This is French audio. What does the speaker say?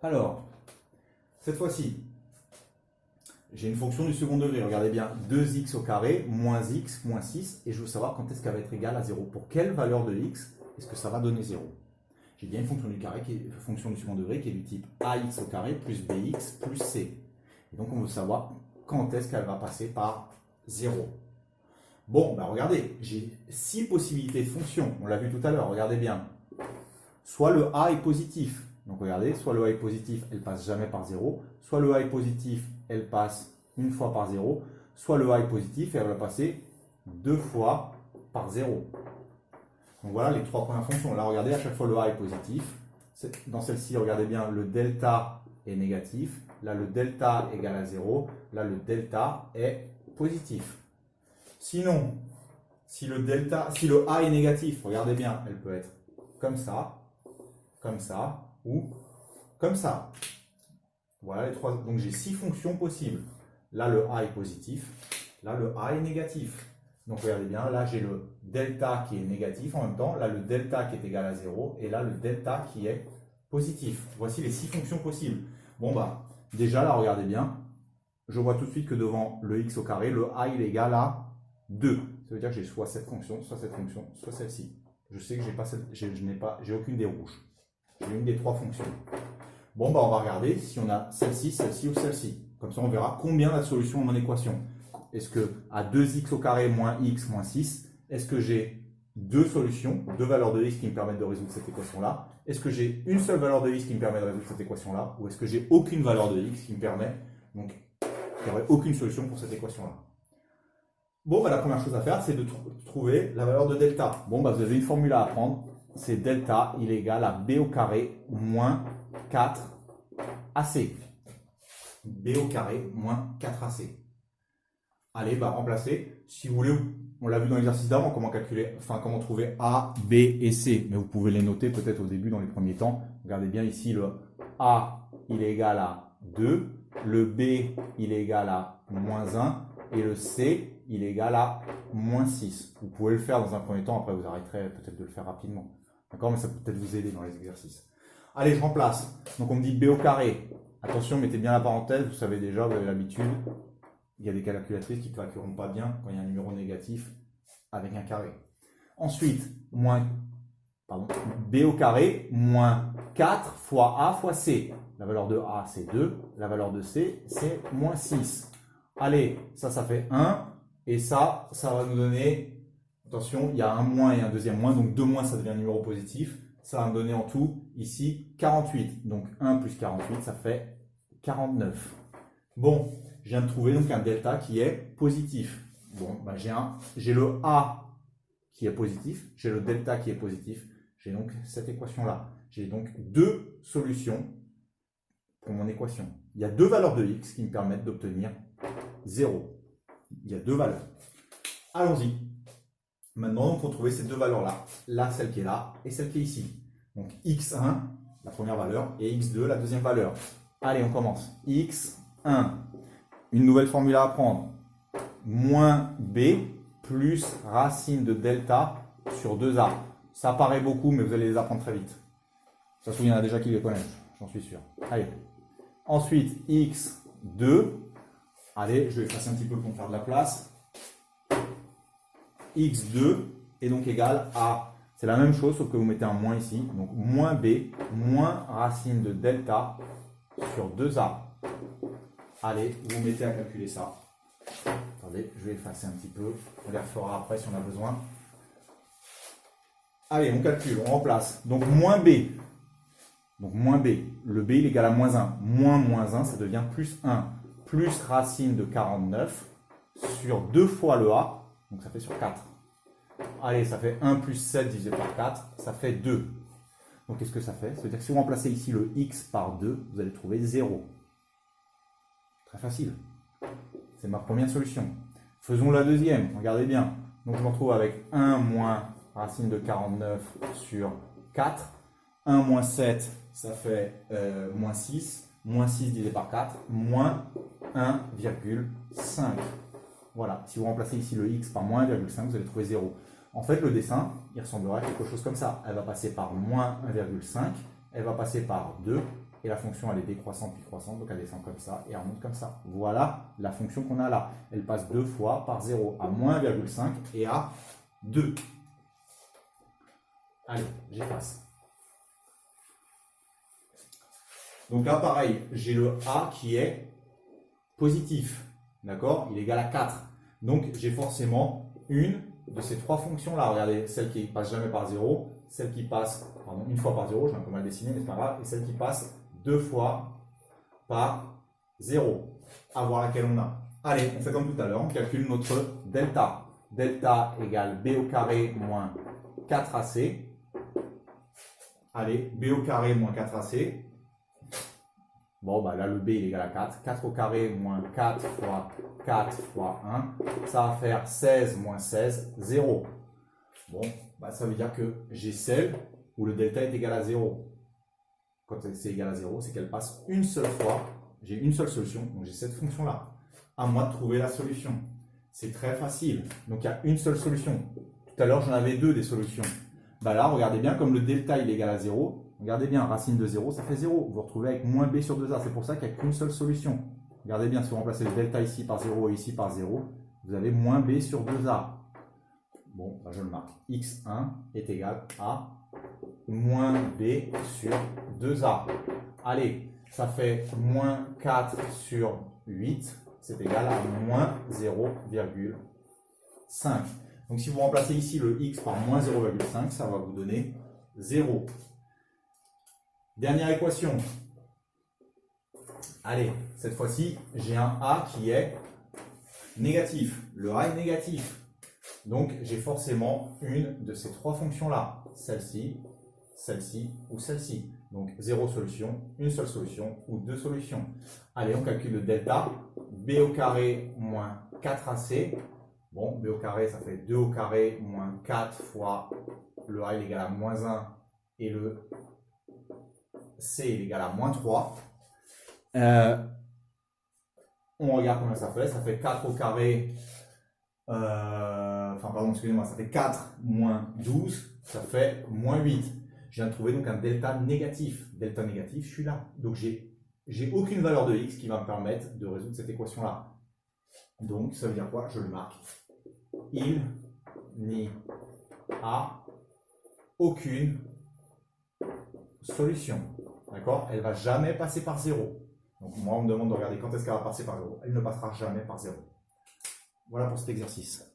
Alors, cette fois-ci, j'ai une fonction du second degré. Regardez bien, 2x au carré moins x moins 6. Et je veux savoir quand est-ce qu'elle va être égale à 0. Pour quelle valeur de x est-ce que ça va donner 0? J'ai bien une fonction du carré, fonction du second degré qui est du type ax au carré plus bx plus c. Et donc, on veut savoir quand est-ce qu'elle va passer par 0. Bon, ben regardez, j'ai 6 possibilités de fonctions. On l'a vu tout à l'heure, regardez bien. Soit le a est positif. Donc regardez, soit le a est positif, elle passe jamais par 0. Soit le a est positif, elle passe une fois par 0. Soit le a est positif et elle va passer 2 fois par 0. Donc voilà les 3 premières fonctions. Là, regardez, à chaque fois le a est positif. Dans celle-ci, regardez bien, le delta est négatif. Là, le delta égale à 0. Là, le delta est positif. Sinon, si le a est négatif, regardez bien, elle peut être comme ça ou comme ça. Voilà les 3. Donc j'ai 6 fonctions possibles. Là, le a est positif. Là, le a est négatif. Donc regardez bien, là j'ai le delta qui est négatif en même temps. Là, le delta qui est égal à 0. Et là, le delta qui est positif. Voici les 6 fonctions possibles. Bon, bah, déjà là, regardez bien. Je vois tout de suite que devant le x au carré, le a il est égal à 2. Ça veut dire que j'ai soit cette fonction, soit celle-ci. Je sais que j'ai aucune des rouges. J'ai une des 3 fonctions. Bon, bah, on va regarder si on a celle-ci, celle-ci ou celle-ci. Comme ça, on verra combien de solutions à mon équation. Est-ce que à 2x au carré moins x moins 6, est-ce que j'ai 2 solutions, 2 valeurs de x qui me permettent de résoudre cette équation-là? Est-ce que j'ai une seule valeur de x qui me permet de résoudre cette équation-là? Ou est-ce que j'ai aucune valeur de x qui me permet, donc il n'y aurait aucune solution pour cette équation-là? Bon, bah, la première chose à faire, c'est de trouver la valeur de delta. Bon, bah, vous avez une formule à apprendre. C'est delta, il est égal à b au carré moins 4ac. b au carré moins 4ac. Allez, bah, remplacer. Si vous voulez, on l'a vu dans l'exercice d'avant, comment calculer, enfin, comment trouver a, b et c. Mais vous pouvez les noter peut-être au début, dans les premiers temps. Regardez bien ici, le a, il est égal à 2. Le b, il est égal à moins 1. Et le c, il est égal à moins 6. Vous pouvez le faire dans un premier temps, après vous arrêterez peut-être de le faire rapidement. D'accord? Mais ça peut peut-être vous aider dans les exercices. Allez, je remplace. Donc on me dit b au carré. Attention, mettez bien la parenthèse, vous savez déjà, vous avez l'habitude. Il y a des calculatrices qui ne calculeront pas bien quand il y a un numéro négatif avec un carré. Ensuite, b au carré moins 4 fois a fois c. La valeur de a, c'est 2. La valeur de c, c'est moins 6. Allez, ça fait 1. Et ça va nous donner, attention, il y a un moins et un deuxième moins. Donc 2 moins, ça devient un numéro positif. Ça va me donner en tout, ici, 48. Donc 1 plus 48, ça fait 49. Bon, je viens de trouver donc un delta qui est positif. Bon, bah, j'ai le a qui est positif, j'ai le delta qui est positif. J'ai donc cette équation-là. J'ai donc 2 solutions pour mon équation. Il y a 2 valeurs de x qui me permettent d'obtenir 0. Il y a 2 valeurs. Allons-y. Maintenant, il faut trouver ces 2 valeurs-là. Là, celle qui est là et celle qui est ici. Donc x1, la première valeur, et x2, la deuxième valeur. Allez, on commence. x1, une nouvelle formule à apprendre. Moins b plus racine de delta sur 2a. Ça paraît beaucoup, mais vous allez les apprendre très vite. Ça se souvient, il y en a déjà qui les connaissent, j'en suis sûr. Allez. Ensuite, x2. Allez, je vais effacer un petit peu pour me faire de la place. x2 est donc égal à, c'est la même chose, sauf que vous mettez un moins ici. Donc, moins b, moins racine de delta sur 2a. Allez, vous mettez à calculer ça. Attendez, je vais effacer un petit peu. On les refera après si on a besoin. Allez, on calcule, on remplace. Donc, moins b. Donc, moins b. Le b, il est égal à moins 1. Moins 1, ça devient plus 1. Plus racine de 49 sur 2 fois le a. Donc, ça fait sur 4. Allez, ça fait 1 plus 7 divisé par 4. Ça fait 2. Donc, qu'est-ce que ça fait? Ça veut dire que si vous remplacez ici le x par 2, vous allez trouver 0. Très facile. C'est ma première solution. Faisons la deuxième. Regardez bien. Donc, je me retrouve avec 1 moins racine de 49 sur 4. 1 moins 7, ça fait moins 6. Moins 6 divisé par 4, moins 1,5. Voilà. Si vous remplacez ici le x par moins 1,5, vous allez trouver 0. En fait, le dessin, il ressemblera à quelque chose comme ça. Elle va passer par moins 1,5. Elle va passer par 2. et la fonction elle est décroissante puis croissante, donc elle descend comme ça et elle remonte comme ça. Voilà la fonction qu'on a là. Elle passe 2 fois par 0 à moins 1,5 et à 2. Allez, j'efface. Donc là, pareil, j'ai le A qui est positif. D'accord? Il est égal à 4. Donc, j'ai forcément une de ces trois fonctions-là. Regardez, celle qui passe jamais par 0, celle qui passe, pardon, une fois par 0, j'ai un peu mal dessiné, mais c'est pas grave, et celle qui passe 2 fois par 0. À voir laquelle on a. Allez, on fait comme tout à l'heure, on calcule notre delta. Delta égale b au carré moins 4ac. Allez, b au carré moins 4ac. Bon, bah là, le b il est égal à 4. 4 au carré moins 4 fois 4 fois 1. Ça va faire 16 moins 16, 0. Bon, bah ça veut dire que j'ai celle où le delta est égal à 0. Quand c'est égal à 0, c'est qu'elle passe une seule fois. J'ai une seule solution, donc j'ai cette fonction-là. À moi de trouver la solution. C'est très facile. Donc il y a une seule solution. Tout à l'heure, j'en avais deux des solutions. Bah là, regardez bien, comme le delta il est égal à 0, regardez bien, racine de 0, ça fait 0. Vous vous retrouvez avec moins b sur 2a. C'est pour ça qu'il n'y a qu'une seule solution. Regardez bien, si vous remplacez le delta ici par 0 et ici par 0, vous avez moins b sur 2a. Bon, bah je le marque. x1 est égal à moins b sur 2a. Allez, ça fait moins 4 sur 8. C'est égal à moins 0,5. Donc si vous remplacez ici le x par moins 0,5, ça va vous donner 0. Dernière équation. Allez, cette fois-ci, j'ai un a qui est négatif. Le a est négatif. Donc j'ai forcément une de ces trois fonctions-là. Celle-ci, celle-ci ou celle-ci. Donc 0 solution, une seule solution ou deux solutions. Allez, on calcule le delta. B au carré moins 4ac. Bon, b au carré, ça fait 2 au carré moins 4 fois le a est égal à moins 1 et le c est égal à moins 3. On regarde combien ça fait. Ça fait 4 au carré. Pardon, excusez-moi, ça fait 4 moins 12. Ça fait moins 8. Je viens de trouver donc un delta négatif. Delta négatif, je suis là. Donc, j'ai aucune valeur de x qui va me permettre de résoudre cette équation-là. Donc, ça veut dire quoi? Je le marque. Il n'y a aucune solution. D'accord? Elle ne va jamais passer par 0. Donc, moi, on me demande de regarder quand est-ce qu'elle va passer par 0. Elle ne passera jamais par 0. Voilà pour cet exercice.